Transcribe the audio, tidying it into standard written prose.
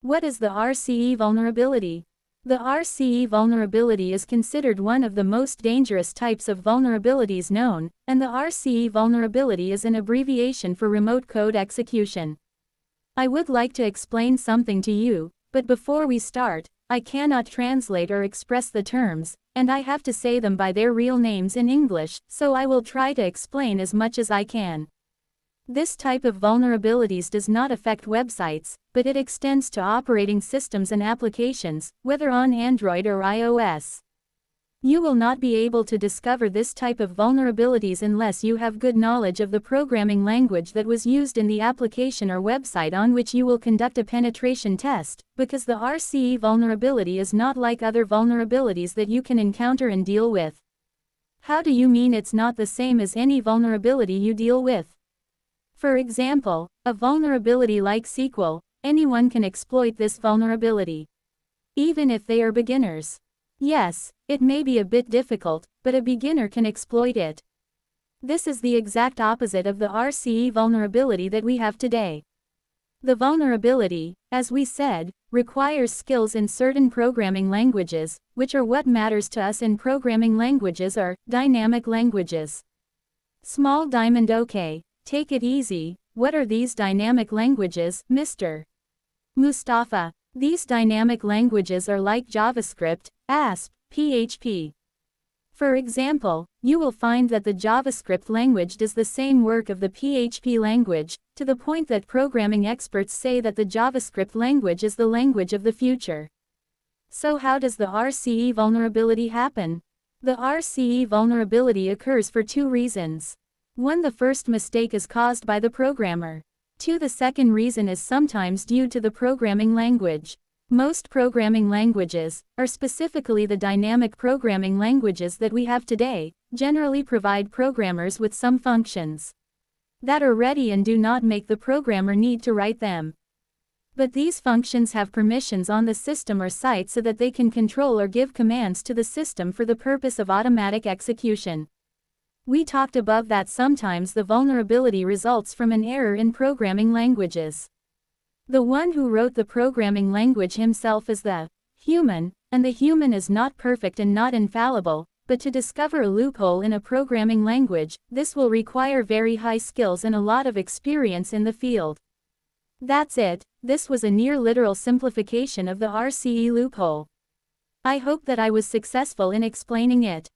What is the RCE vulnerability? The RCE vulnerability is considered one of the most dangerous types of vulnerabilities known, and the RCE vulnerability is an abbreviation for remote code execution. I would like to explain something to you, but before we start, I cannot translate or express the terms, and I have to say them by their real names in English, so I will try to explain as much as I can. This type of vulnerabilities does not affect websites, but it extends to operating systems and applications, whether on Android or iOS. You will not be able to discover this type of vulnerabilities unless you have good knowledge of the programming language that was used in the application or website on which you will conduct a penetration test, because the RCE vulnerability is not like other vulnerabilities that you can encounter and deal with. How do you mean it's not the same as any vulnerability you deal with? For example, a vulnerability like SQL, anyone can exploit this vulnerability. Even if they are beginners. Yes, it may be a bit difficult, but a beginner can exploit it. This is the exact opposite of the RCE vulnerability that we have today. The vulnerability, as we said, requires skills in certain programming languages, which are what matters to us in programming languages are dynamic languages. Small diamond. Okay. Take it easy. What are these dynamic languages, Mr. Mustafa? These dynamic languages are like JavaScript, ASP, PHP. For example, you will find that the JavaScript language does the same work of the PHP language, to the point that programming experts say that the JavaScript language is the language of the future. So how does the RCE vulnerability happen? The RCE vulnerability occurs for two reasons. 1. The first mistake is caused by the programmer. 2. The second reason is sometimes due to the programming language. Most programming languages, or specifically the dynamic programming languages that we have today, generally provide programmers with some functions that are ready and do not make the programmer need to write them. But these functions have permissions on the system or site so that they can control or give commands to the system for the purpose of automatic execution. We talked above that sometimes the vulnerability results from an error in programming languages. The one who wrote the programming language himself is the human, and the human is not perfect and not infallible, but to discover a loophole in a programming language, this will require very high skills and a lot of experience in the field. That's it. This was a near literal simplification of the RCE loophole. I hope that I was successful in explaining it.